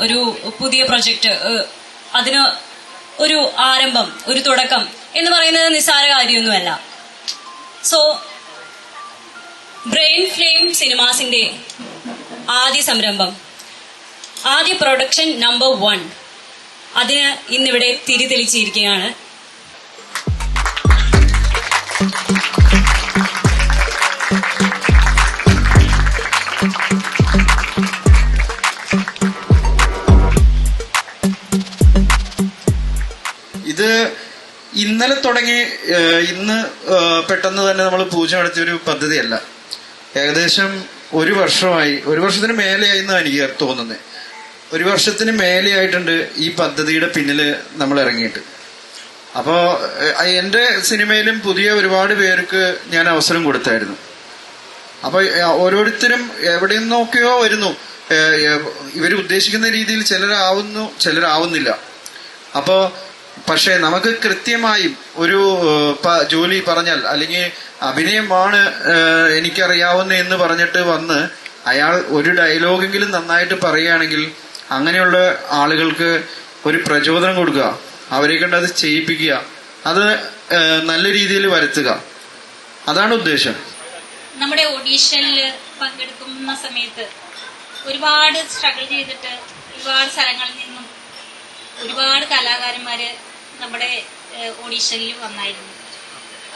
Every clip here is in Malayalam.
ഒരു പുതിയ പ്രൊജക്ട്, അതിന് ഒരു ആരംഭം, ഒരു തുടക്കം എന്ന് പറയുന്നത് നിസ്സാര കാര്യമൊന്നുമല്ല. സോ ബ്രെയിൻ ഫ്ലെയിം സിനിമാസിന്റെ ആദ്യ സംരംഭം, ആദ്യ പ്രൊഡക്ഷൻ നമ്പർ 1, അതിന് ഇന്നിവിടെ തിരിതെളിച്ചിരിക്കുകയാണ്. ഇത് ഇന്നലെ തുടങ്ങി ഇന്ന് പെട്ടെന്ന് തന്നെ നമ്മൾ പൂജ നടത്തിയൊരു പദ്ധതിയല്ല. ഏകദേശം ഒരു വർഷമായി, ഒരു വർഷത്തിന് മേലെയായി എന്നാണ് എനിക്ക് തോന്നുന്നത്. ഒരു വർഷത്തിന് മേലെയായിട്ടുണ്ട് ഈ പദ്ധതിയുടെ പിന്നിൽ നമ്മൾ ഇറങ്ങിയിട്ട്. അപ്പോൾ എൻ്റെ സിനിമയിലും പുതിയ ഒരുപാട് പേർക്ക് ഞാൻ അവസരം കൊടുത്തായിരുന്നു. അപ്പോൾ ഓരോരുത്തരും എവിടെ നിന്നൊക്കെയോ വരുന്നു. ഇവർ ഉദ്ദേശിക്കുന്ന രീതിയിൽ ചിലരാവുന്നു, ചിലരാവുന്നില്ല. അപ്പോൾ പക്ഷെ നമുക്ക് കൃത്യമായും ഒരു ജോലി പറഞ്ഞാൽ, അല്ലെങ്കിൽ അഭിനയമാണ് എനിക്കറിയാവുന്ന എന്ന് പറഞ്ഞിട്ട് വന്ന് അയാൾ ഒരു ഡയലോഗെങ്കിലും നന്നായിട്ട് പറയുകയാണെങ്കിൽ അങ്ങനെയുള്ള ആളുകൾക്ക് ഒരു പ്രചോദനം കൊടുക്കുക, അവരെ കൊണ്ട് അത് ചെയ്യിപ്പിക്കുക, അത് നല്ല രീതിയിൽ വരുത്തുക, അതാണ് ഉദ്ദേശം. നമ്മുടെ ഓഡീഷനിൽ പങ്കെടുക്കുന്ന സമയത്ത് ഒരുപാട് സ്ട്രഗിൾ ചെയ്തിട്ട് ഒരുപാട് സ്ഥലങ്ങളിൽ നിന്നും ഒരുപാട് കലാകാരന്മാര് നമ്മുടെ ഓഡീഷനിൽ വന്നായിരുന്നു.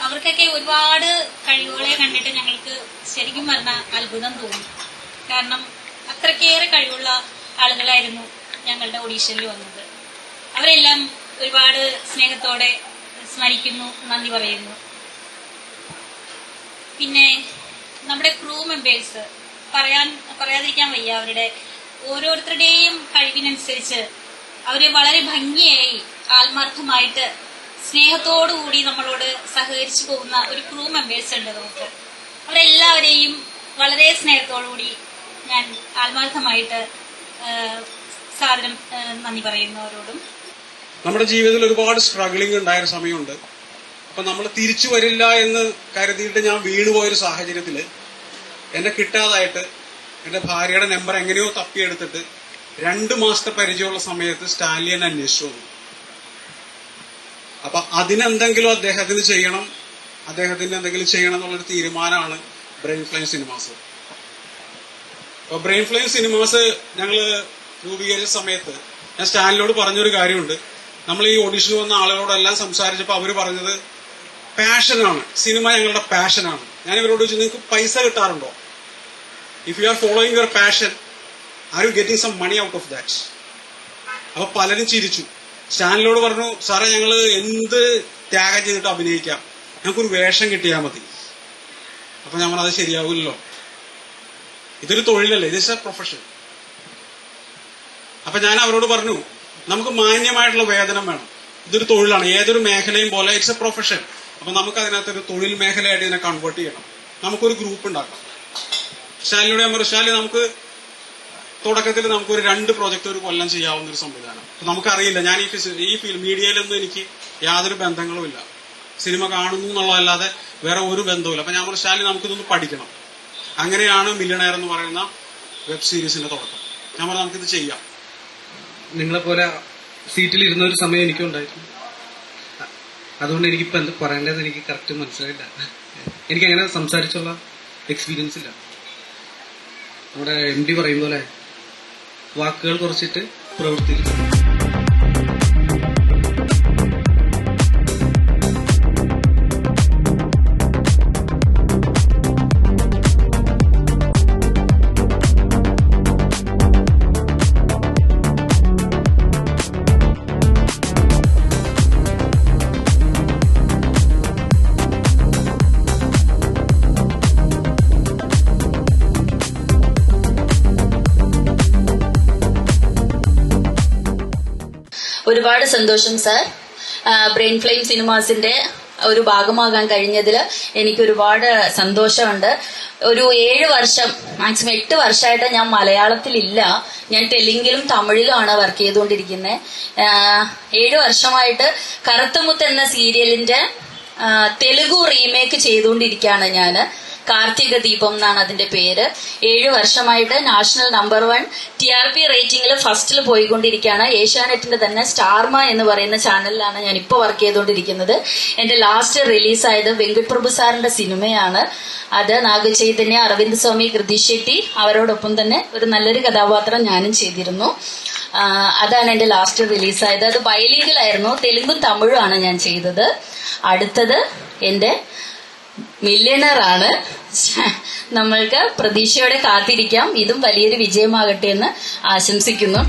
അവർക്കൊക്കെ ഒരുപാട് കഴിവുകളെ കണ്ടിട്ട് ഞങ്ങൾക്ക് ശരിക്കും പറഞ്ഞാൽ അത്ഭുതം തോന്നി. കാരണം അത്രക്കേറെ കഴിവുള്ള ആളുകളായിരുന്നു ഞങ്ങളുടെ ഓഡീഷനിൽ വന്നത്. അവരെല്ലാം ഒരുപാട് സ്നേഹത്തോടെ സ്മരിക്കുന്നു, നന്ദി പറയുന്നു. പിന്നെ നമ്മുടെ ക്രൂ മെമ്പേഴ്സ് പറയാതിരിക്കാൻ വയ്യ. അവരുടെ ഓരോരുത്തരുടെയും കഴിവിനനുസരിച്ച് അവര് വളരെ ഭംഗിയായി ആത്മാർത്ഥമായിട്ട് സ്നേഹത്തോടുകൂടി നമ്മളോട് സഹകരിച്ചു പോകുന്ന ഒരു ക്രൂ മെമ്പേഴ്സ് ഉണ്ട് നമുക്ക്. അവരെല്ലാവരെയും വളരെ സ്നേഹത്തോടുകൂടി ഞാൻ ആത്മാർത്ഥമായിട്ട് സാദരം നന്ദി പറയുന്നു അവരോടും. നമ്മുടെ ജീവിതത്തിൽ ഒരുപാട് സ്ട്രഗിളിംഗ് ഉണ്ടായൊരു സമയമുണ്ട്. അപ്പൊ നമ്മൾ തിരിച്ചു വരില്ല എന്ന് കരുതിയിട്ട് ഞാൻ വീണുപോയൊരു സാഹചര്യത്തില് എന്നെ കിട്ടാതായിട്ട് എന്റെ ഭാര്യയുടെ നമ്പർ എങ്ങനെയോ തപ്പിയെടുത്തിട്ട് 2 മാസത്തെ പരിചയമുള്ള സമയത്ത് സ്റ്റാലിയൻ അന്വേഷിച്ചു വന്നു. അപ്പൊ അതിനെന്തെങ്കിലും അദ്ദേഹത്തിന് ചെയ്യണം എന്നുള്ളൊരു തീരുമാനമാണ് ബ്രെയിൻ ഫ്ലെയിം സിനിമാസ്. അപ്പൊ ബ്രെയിൻ ഫ്ലെയിം സിനിമാസ് ഞങ്ങള് രൂപീകരിച്ച സമയത്ത് ഞാൻ സ്റ്റാലിനോട് പറഞ്ഞൊരു കാര്യമുണ്ട്. നമ്മൾ ഈ ഓഡീഷന് വന്ന ആളുകളോടെല്ലാം സംസാരിച്ചപ്പോൾ അവര് പറഞ്ഞത് പാഷനാണ്, സിനിമ ഞങ്ങളുടെ പാഷനാണ്. ഞാൻ ഇവരോട് ചോദിച്ചു, നിങ്ങൾക്ക് പൈസ കിട്ടാറുണ്ടോ? If you are following your passion, are you getting some money out of that? അപ്പൊ പലരും ചിരിച്ചു. സ്റ്റാലിനോട് പറഞ്ഞു, സാറേ ഞങ്ങള് എന്ത് ത്യാഗം ചെയ്തിട്ട് അഭിനയിക്കാം, ഞങ്ങൾക്കൊരു വേഷം കിട്ടിയാൽ മതി. അപ്പൊ ഞാൻ പറഞ്ഞത് ശരിയാവില്ലല്ലോ, ഇതൊരു തൊഴിലല്ലേ, ഇത് ഇസ് എ പ്രൊഫഷൻ. അപ്പൊ ഞാൻ അവരോട് പറഞ്ഞു, നമുക്ക് മാന്യമായിട്ടുള്ള വേതനം വേണം, ഇതൊരു തൊഴിലാണ്, ഏതൊരു മേഖലയും പോലെ ഇറ്റ്സ് എ പ്രൊഫഷൻ. അപ്പൊ നമുക്ക് അതിനകത്തൊരു തൊഴിൽ മേഖലയായിട്ട് ഇതിനെ കൺവേർട്ട് ചെയ്യണം, നമുക്കൊരു ഗ്രൂപ്പ് ഉണ്ടാക്കാം. സ്റ്റാലിനോട് ഞാൻ പറഞ്ഞു, സ്റ്റാലിൻ നമുക്ക് തുടക്കത്തിൽ നമുക്കൊരു 2 പ്രോജക്റ്റ് ഒരു കൊല്ലം ചെയ്യാവുന്ന ഒരു സംവിധാനം. നമുക്കറിയില്ല, ഞാൻ ഈ മീഡിയയിലൊന്നും എനിക്ക് യാതൊരു ബന്ധങ്ങളുമില്ല, സിനിമ കാണുന്നു എന്നുള്ളതല്ലാതെ വേറെ ഒരു ബന്ധവുമില്ല. അപ്പൊ ഞാൻ പറഞ്ഞു, സ്റ്റാലിൻ നമുക്കിതൊന്ന് പഠിക്കണം. അങ്ങനെയാണ് മില്യണയർ എന്ന് പറയുന്ന വെബ് സീരീസിന്റെ തുടക്കം. ഞാൻ പറഞ്ഞു, നമുക്കിത് ചെയ്യാം. നിങ്ങളെ പോലെ സീറ്റിലിരുന്ന ഒരു സമയം എനിക്കും ഉണ്ടായിരുന്നു. അതുകൊണ്ട് എനിക്കിപ്പോൾ എന്ത് പറയേണ്ടത് എനിക്ക് കറക്റ്റ് മനസ്സിലായില്ല. എനിക്കങ്ങനെ സംസാരിച്ചുള്ള എക്സ്പീരിയൻസ് ഇല്ല. നമ്മുടെ MD പറയും പോലെ വാക്കുകൾ കുറച്ചിട്ട് പ്രവർത്തിക്കും. ഒരുപാട് സന്തോഷം സാർ. ബ്രെയിൻ ഫ്ലെയിം സിനിമാസിന്റെ ഒരു ഭാഗമാകാൻ കഴിഞ്ഞതിൽ എനിക്ക് ഒരുപാട് സന്തോഷമുണ്ട്. ഒരു 7 വർഷം, മാക്സിമം 8 വർഷമായിട്ട് ഞാൻ മലയാളത്തിലില്ല. ഞാൻ തെലുങ്കിലും തമിഴിലുമാണ് വർക്ക് ചെയ്തുകൊണ്ടിരിക്കുന്നത്. 7 വർഷമായിട്ട് കറുത്തമുത്ത് എന്ന സീരിയലിന്റെ തെലുഗു റീമേക്ക് ചെയ്തുകൊണ്ടിരിക്കുകയാണ് ഞാൻ. കാർത്തിക ദീപം എന്നാണ് അതിന്റെ പേര്. 7 വർഷമായിട്ട് നാഷണൽ നമ്പർ 1 TRP റേറ്റിംഗിൽ ഫസ്റ്റിൽ പോയിക്കൊണ്ടിരിക്കുകയാണ്. ഏഷ്യാനെറ്റിന്റെ തന്നെ സ്റ്റാർമ എന്ന് പറയുന്ന ചാനലിലാണ് ഞാൻ ഇപ്പോൾ വർക്ക് ചെയ്തുകൊണ്ടിരിക്കുന്നത്. എന്റെ ലാസ്റ്റ് റിലീസായത് വെങ്കട് പ്രഭു സാറിന്റെ സിനിമയാണ്. അത് നാഗചൈതന്യ, അരവിന്ദ് സ്വാമി, കൃതി ഷെട്ടി അവരോടൊപ്പം തന്നെ ഒരു നല്ലൊരു കഥാപാത്രം ഞാനും ചെയ്തിരുന്നു. അതാണ് എന്റെ ലാസ്റ്റ് റിലീസായത്. അത് ബൈലിംഗിലായിരുന്നു, തെലുങ്കും തമിഴുമാണ് ഞാൻ ചെയ്തത്. അടുത്തത് എന്റെ മില്യണറാണ്. നമ്മൾക്ക് പ്രതീക്ഷയോടെ കാത്തിരിക്കാം. ഇതും വലിയൊരു വിജയമാകട്ടെ എന്ന് ആശംസിക്കുന്നു.